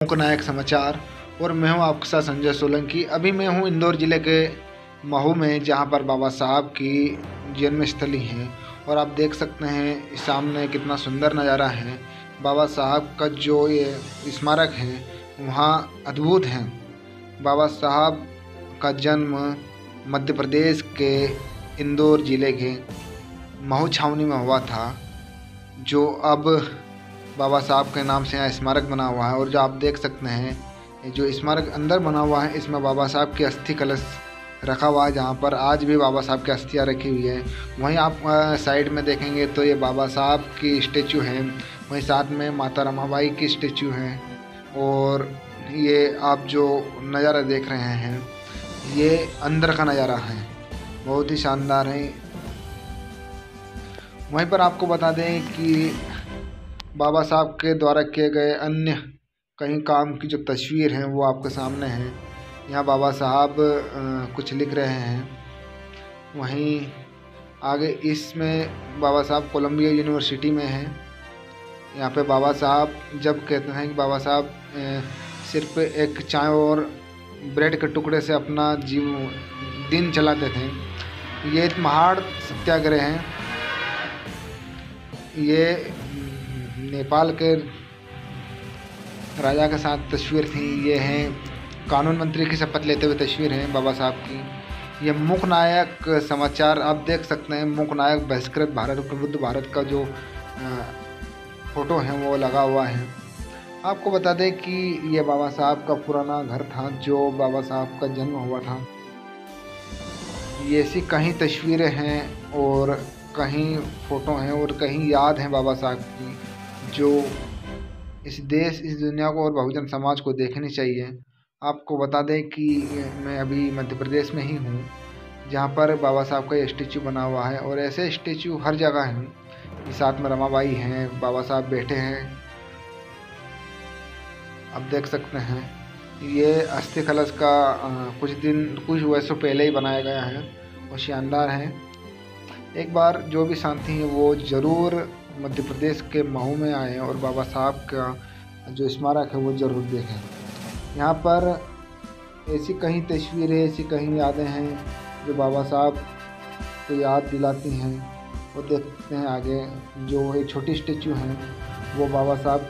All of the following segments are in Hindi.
लोकनायक समाचार। और मैं हूं आपके साथ संजय सोलंकी। अभी मैं हूं इंदौर ज़िले के महू में, जहां पर बाबा साहब की जन्मस्थली है। और आप देख सकते हैं सामने कितना सुंदर नज़ारा है। बाबा साहब का जो ये स्मारक है वहाँ अद्भुत है। बाबा साहब का जन्म मध्य प्रदेश के इंदौर ज़िले के महू छावनी में हुआ था, जो अब बाबा साहब के नाम से यहाँ स्मारक बना हुआ है। और जो आप देख सकते हैं जो स्मारक अंदर बना हुआ है, इसमें बाबा साहब की अस्थि कलश रखा हुआ है, जहाँ पर आज भी बाबा साहब की अस्थियाँ रखी हुई है। वहीं आप साइड में देखेंगे तो ये बाबा साहब की स्टेचू है, वहीं साथ में माता रमाबाई की स्टेचू है। और ये आप जो नज़ारा देख रहे हैं ये अंदर का नज़ारा है, बहुत ही शानदार है। वहीं पर आपको बता दें कि बाबा साहब के द्वारा किए गए अन्य कई काम की जो तस्वीर हैं वो आपके सामने हैं। यहाँ बाबा साहब कुछ लिख रहे हैं। वहीं आगे इसमें बाबा साहब कोलंबिया यूनिवर्सिटी में हैं। यहाँ पे बाबा साहब जब कहते हैं कि बाबा साहब सिर्फ एक चाय और ब्रेड के टुकड़े से अपना दिन चलाते थे। ये एक महान सत्याग्रह हैं। ये नेपाल के राजा के साथ तस्वीर थी। ये है कानून मंत्री की शपथ लेते हुए तस्वीर है बाबा साहब की। ये मूकनायक समाचार आप देख सकते हैं। मूकनायक बहिष्कृत भारत प्रबुद्ध भारत का जो फोटो है वो लगा हुआ है। आपको बता दें कि ये बाबा साहब का पुराना घर था, जो बाबा साहब का जन्म हुआ था। ये ऐसी कहीं तस्वीरें हैं और कहीं फ़ोटो हैं और कहीं याद हैं बाबा साहब की, जो इस देश, इस दुनिया को और बहुजन समाज को देखनी चाहिए। आपको बता दें कि मैं अभी मध्य प्रदेश में ही हूँ, जहाँ पर बाबा साहब का स्टेचू बना हुआ है। और ऐसे स्टेचू हर जगह हैं। साथ में रमाबाई हैं, बाबा साहब बैठे हैं, आप देख सकते हैं। ये अस्थि कलश का कुछ वर्षों पहले ही बनाया गया है और शानदार है। एक बार जो भी साथी हैं वो ज़रूर मध्य प्रदेश के महू में आए और बाबा साहब का जो स्मारक है वो ज़रूर देखें। यहाँ पर ऐसी कहीं तस्वीरें, ऐसी कहीं यादें हैं जो बाबा साहब को याद दिलाती हैं। वो देखते हैं आगे जो एक छोटी स्टेचू है वो बाबा साहब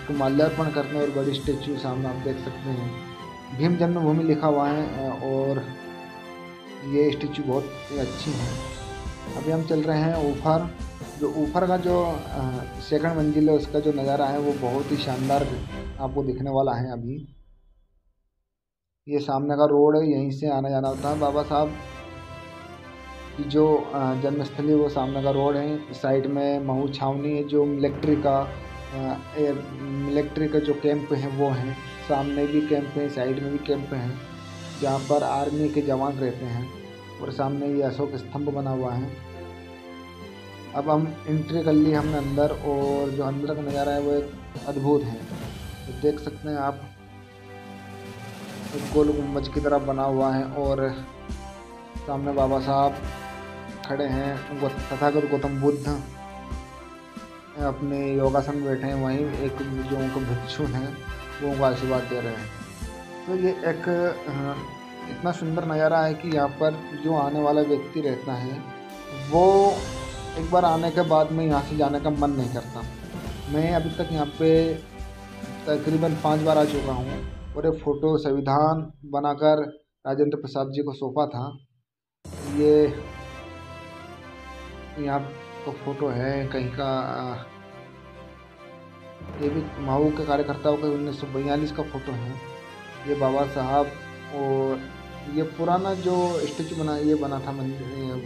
को माल्यार्पण करते हैं। और बड़ी स्टेचू सामने आप देख सकते हैं, भीम जन्मभूमि लिखा हुआ है। और ये स्टेचू बहुत अच्छी है। अभी हम चल रहे हैं ऊपर। जो ऊपर का जो सेकंड मंजिल है उसका जो नज़ारा है वो बहुत ही शानदार आपको दिखने वाला है। अभी ये सामने का रोड है, यहीं से आना जाना होता है। बाबा साहब की जो जन्मस्थली वो सामने का रोड है। साइड में महू छावनी है, जो मिलिट्री का जो कैंप है वो है। सामने भी कैंप है, साइड में भी कैंप हैं, जहाँ पर आर्मी के जवान रहते हैं। और सामने ये अशोक स्तंभ बना हुआ है। अब हम एंट्री कर ली हमने अंदर, और जो अंदर का नज़ारा है वो एक अद्भुत है। तो देख सकते हैं आप, एक गोल गुम्बज की तरह बना हुआ है। और सामने बाबा साहब खड़े हैं, तथागत गौतम बुद्ध अपने योगासन में बैठे हैं। वहीं एक जो उनको भिक्षु हैं वो उनको आशीर्वाद दे रहे हैं। तो ये एक इतना सुंदर नज़ारा है कि यहाँ पर जो आने वाला व्यक्ति रहता है वो एक बार आने के बाद में यहाँ से जाने का मन नहीं करता। मैं अभी तक यहाँ पे तकरीबन 5 बार आ चुका हूँ। और एक फ़ोटो संविधान बनाकर राजेंद्र प्रसाद जी को सौंपा था। ये यहाँ का फ़ोटो है कहीं का। ये भी महू के कार्यकर्ताओं का 1942 का फ़ोटो है। ये बाबा साहब। और ये पुराना जो स्टेचू बना था,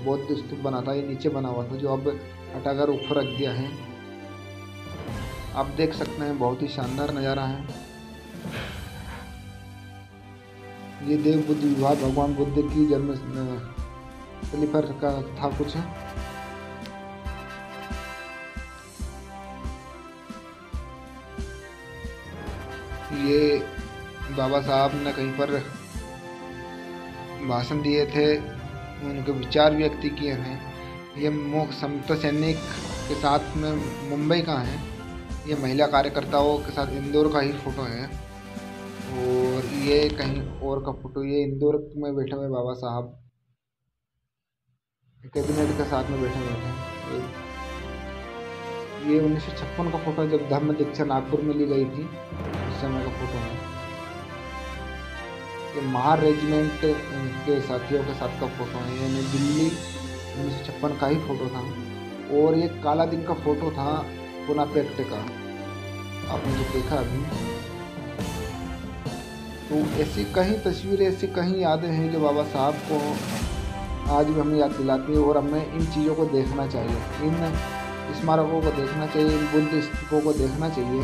बौद्ध स्तूप बना था, ये नीचे बना हुआ था, जो अब हटाकर ऊपर रख दिया है। आप देख सकते हैं बहुत ही शानदार नज़ारा है। ये देव बुद्ध विवाह भगवान बुद्ध की जन्मस्थली पर का था कुछ। ये बाबा साहब ने कहीं पर भाषण दिए थे, उनके विचार व्यक्त किए हैं। ये समता सैनिक के साथ में मुंबई का है। ये महिला कार्यकर्ताओं के साथ इंदौर का ही फ़ोटो है। और ये कहीं और का फोटो, ये इंदौर में बैठे हुए बाबा साहब कैबिनेट के साथ में बैठे बैठे हैं। ये 1956 का फोटो है, जब धम्म दीक्षा नागपुर में ली गई थी उस समय का फोटो है। ये महार रेजिमेंट के साथियों के साथ का फोटो है, ये नई दिल्ली 1956 का ही फोटो था। और ये काला दिन का फोटो था पुना पैक्ट का, आपने जो देखा अभी। तो ऐसी कई तस्वीरें, ऐसी कई यादें हैं जो बाबा साहब को आज भी हमें याद दिलाती है। और हमें इन चीज़ों को देखना चाहिए, इन स्मारकों को देखना चाहिए, इन बुद्ध स्तूपों को देखना चाहिए,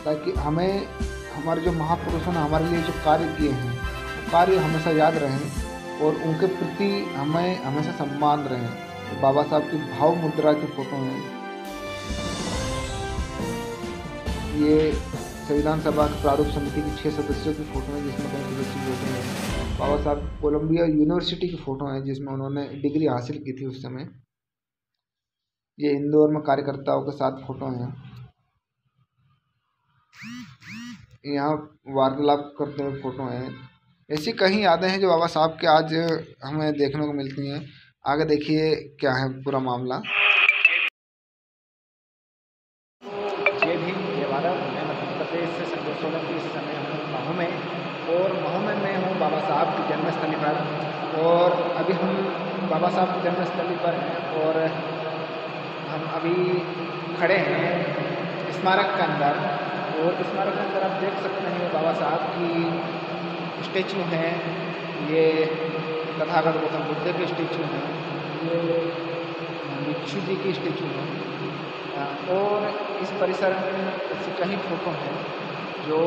ताकि हमें हमारे जो महापुरुषों ने हमारे लिए जो कार्य किए हैं वो कार्य हमेशा याद रहें और उनके प्रति हमें हमेशा सम्मान रहे। तो बाबा साहब की भाव मुद्रा की फ़ोटो है। ये संविधान सभा की प्रारूप समिति की 6 सदस्यों की फ़ोटो है, जिसमें कई सदस्य बैठे हैं। बाबा साहब कोलंबिया यूनिवर्सिटी की फ़ोटो है, जिसमें उन्होंने डिग्री हासिल की थी उस समय। ये इंदौर में कार्यकर्ताओं के साथ फ़ोटो हैं। यहाँ वार्तालाप करते हुए फ़ोटो हैं। ऐसी कई यादें हैं जो बाबा साहब के आज हमें देखने को मिलती हैं। आगे देखिए क्या है पूरा मामला। जय भीम जय भारत। मैं मध्य प्रदेश से संजय सोलंकी। इस समय हूँ महू में, और महू में मैं हूँ बाबा साहब की जन्मस्थली पर। और अभी हम बाबा साहब की जन्मस्थली पर हैं और हम अभी खड़े हैं स्मारक के अंदर। और स्मारक के अंदर आप देख सकते हैं बाबा साहब की स्टैचू हैं। ये तथागत गौतम बुद्ध के स्टैचू हैं, ये भिक्षु जी की स्टैचू हैं। और इस परिसर में ऐसी कई फ़ोटो हैं जो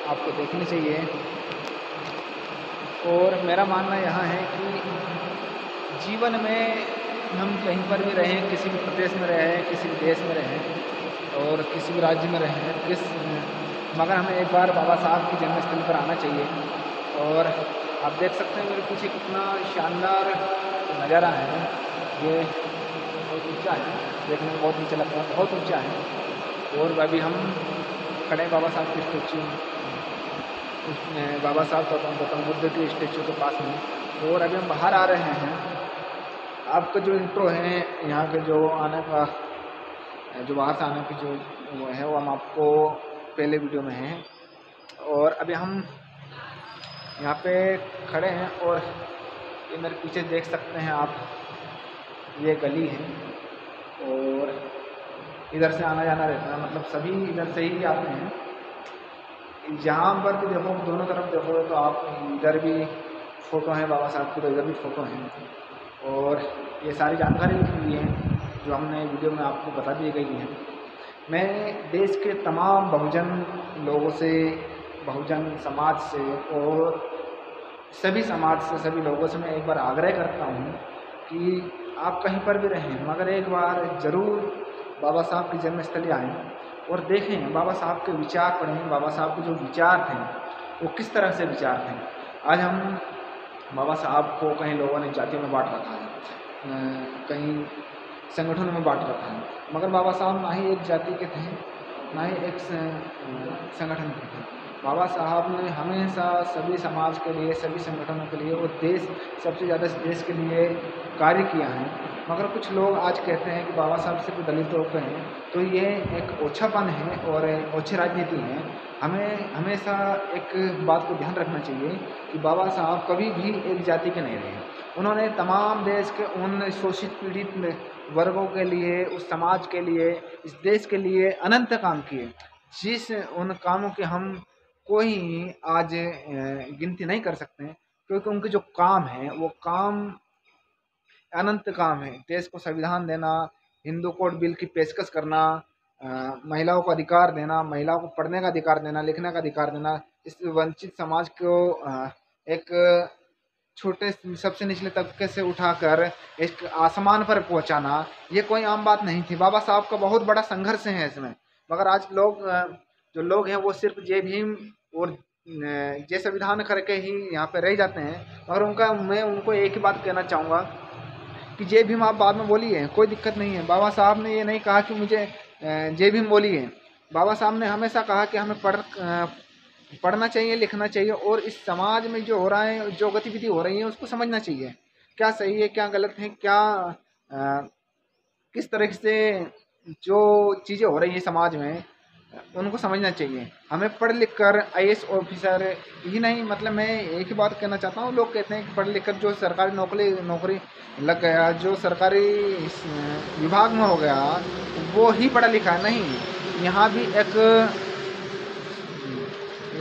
आपको देखनी चाहिए। और मेरा मानना यहाँ है कि जीवन में हम कहीं पर भी रहें, किसी भी प्रदेश में रहें, किसी भी देश में रहें और किसी भी राज्य में रहें, मगर हमें एक बार बाबा साहब की जन्मस्थली पर आना चाहिए। और आप देख सकते हैं मेरे पीछे कितना शानदार नज़ारा है। ये बहुत ऊंचा है, देखने में बहुत नीचे लगता है, बहुत ऊंचा है। और अभी हम खड़े बाबा साहब के स्टैचू, बाबा साहब गौतम बुद्ध के स्टैचू के पास में। और अभी हम बाहर आ रहे हैं। आपका जो इंट्रो है यहाँ के जो आने का, जो बाहर से आने की जो वो है, वो हम आपको पहले वीडियो में हैं। और अभी हम यहाँ पे खड़े हैं और ये मेरे पीछे देख सकते हैं आप, ये गली है और इधर से आना जाना रहता है, मतलब सभी इधर से ही आते हैं। जहाँ पर भी देखो, दोनों तरफ देखो तो आप इधर भी फ़ोटो हैं बाबा साहब की, तो इधर भी फ़ोटो हैं। और ये सारी जानकारी लिखी हुई है जो हमने वीडियो में आपको बता दी गई है। मैं देश के तमाम बहुजन लोगों से, बहुजन समाज से और सभी समाज से, सभी लोगों से मैं एक बार आग्रह करता हूँ कि आप कहीं पर भी रहें, मगर एक बार ज़रूर बाबा साहब की जन्मस्थली आएँ और देखें, बाबा साहब के विचार पढ़ें, बाबा साहब के जो विचार थे वो किस तरह से विचार थे। आज हम बाबा साहब को कहीं लोगों ने जातियों में बांट रखा है, कहीं संगठनों में बांट रखा है, मगर बाबा साहब ना ही एक जाति के थे, ना ही एक संगठन के थे। बाबा साहब ने हमेशा सभी समाज के लिए, सभी संगठनों के लिए और देश, सबसे ज़्यादा देश के लिए कार्य किया है। मगर कुछ लोग आज कहते हैं कि बाबा साहब सिर्फ दलितों पे हैं, तो ये एक ओछापन है और ओछी राजनीति है। हमें हमेशा एक बात को ध्यान रखना चाहिए कि बाबा साहब कभी भी एक जाति के नहीं रहे। उन्होंने तमाम देश के उन शोषित पीड़ित वर्गों के लिए, उस समाज के लिए, इस देश के लिए अनंत काम किए, जिस उन कामों के हम कोई आज गिनती नहीं कर सकते हैं, क्योंकि उनके जो काम है वो काम अनंत काम है। देश को संविधान देना, हिंदू कोड बिल की पेशकश करना, महिलाओं को अधिकार देना, महिलाओं को पढ़ने का अधिकार देना, लिखने का अधिकार देना, इस वंचित समाज को एक छोटे सबसे निचले तबके से उठाकर एक आसमान पर पहुंचाना, ये कोई आम बात नहीं थी। बाबा साहब का बहुत बड़ा संघर्ष है इसमें। मगर आज जो लोग हैं वो सिर्फ जय भीम और जय संविधान करके ही यहाँ पे रह जाते हैं। मगर मैं उनको एक ही बात कहना चाहूँगा कि जय भीम आप बाद में बोलिए, कोई दिक्कत नहीं है। बाबा साहब ने ये नहीं कहा कि मुझे जय भीम बोलिए। बाबा साहब ने हमेशा कहा कि हमें पढ़ना चाहिए, लिखना चाहिए और इस समाज में जो हो रहा है, जो गतिविधि हो रही है उसको समझना चाहिए, क्या सही है क्या गलत है, क्या किस तरह से जो चीज़ें हो रही हैं समाज में उनको समझना चाहिए। हमें पढ़ लिख कर आईएएस ऑफिसर ही नहीं, मतलब मैं एक ही बात कहना चाहता हूँ, लोग कहते हैं कि पढ़ लिख कर जो सरकारी नौकरी लग गया, जो सरकारी विभाग में हो गया, वो ही पढ़ा लिखा है। नहीं, यहाँ भी एक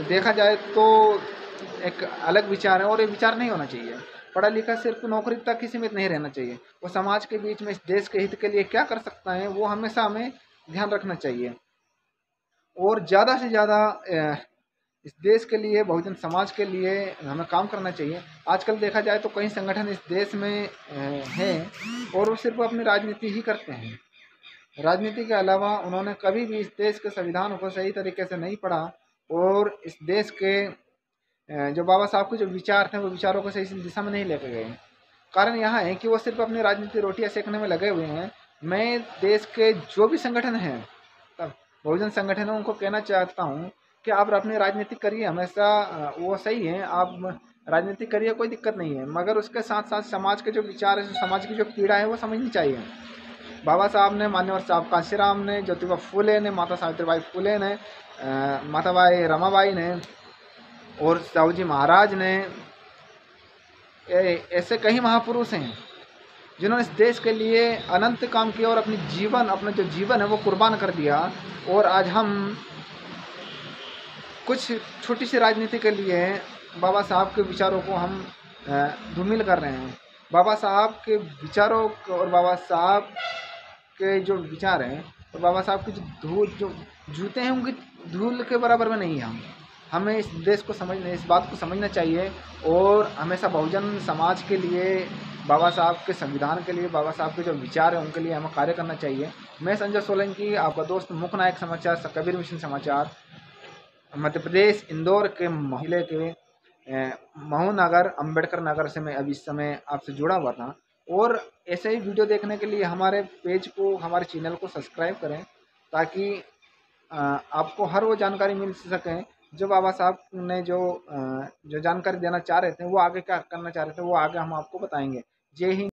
देखा जाए तो एक अलग विचार है और ये विचार नहीं होना चाहिए। पढ़ा लिखा सिर्फ नौकरी तक ही सीमित नहीं रहना चाहिए, वो समाज के बीच में इस देश के हित के लिए क्या कर सकता है वो हमेशा हमें ध्यान रखना चाहिए और ज़्यादा से ज़्यादा इस देश के लिए, बहुजन समाज के लिए हमें काम करना चाहिए। आजकल देखा जाए तो कई संगठन इस देश में हैं और वो सिर्फ अपनी राजनीति ही करते हैं। राजनीति के अलावा उन्होंने कभी भी इस देश के संविधान को सही तरीके से नहीं पढ़ा और इस देश के जो बाबा साहब के जो विचार थे वो विचारों को सही दिशा में नहीं लेके गए। कारण यहाँ है कि वो सिर्फ अपनी राजनीति रोटियां सेकने में लगे हुए हैं। मैं देश के जो भी संगठन हैं, तब बहुजन संगठन है, उनको कहना चाहता हूँ कि आप अपनी राजनीति करिए, हमेशा वो सही है, आप राजनीति करिए, कोई दिक्कत नहीं है, मगर उसके साथ साथ समाज के जो विचार है, समाज की जो पीड़ा है वो समझनी चाहिए। बाबा साहब ने, मान्यवर साहब कांशीराम ने, ज्योतिबा फूले ने, माता सावित्रीबाई फूले ने, माताबाई रमाबाई ने और साहू जी महाराज ने, ऐसे कई महापुरुष हैं जिन्होंने इस देश के लिए अनंत काम किया और अपना जो जीवन है वो कुर्बान कर दिया। और आज हम कुछ छोटी सी राजनीति के लिए बाबा साहब के विचारों को हम धूमिल कर रहे हैं। बाबा साहब के विचारों और बाबा साहब के जो विचार हैं और बाबा साहब की जो जूते हैं उनकी धूल के बराबर में नहीं है। हमें इस देश को समझना, इस बात को समझना चाहिए और हमेशा बहुजन समाज के लिए, बाबा साहब के संविधान के लिए, बाबा साहब के जो विचार हैं उनके लिए हमें कार्य करना चाहिए। मैं संजय सोलंकी, आपका दोस्त, मुख्य नायक समाचार, कबीर मिशन समाचार, मध्य प्रदेश इंदौर के जिले के महू नगर, अम्बेडकर नगर से मैं अभी इस समय आपसे जुड़ा हुआ था। और ऐसे ही वीडियो देखने के लिए हमारे पेज को, हमारे चैनल को सब्सक्राइब करें ताकि आपको हर वो जानकारी मिल सके जो बाबा साहब ने जो जानकारी देना चाह रहे थे, वो आगे क्या करना चाह रहे थे, वो आगे हम आपको बताएंगे। जय हिंद।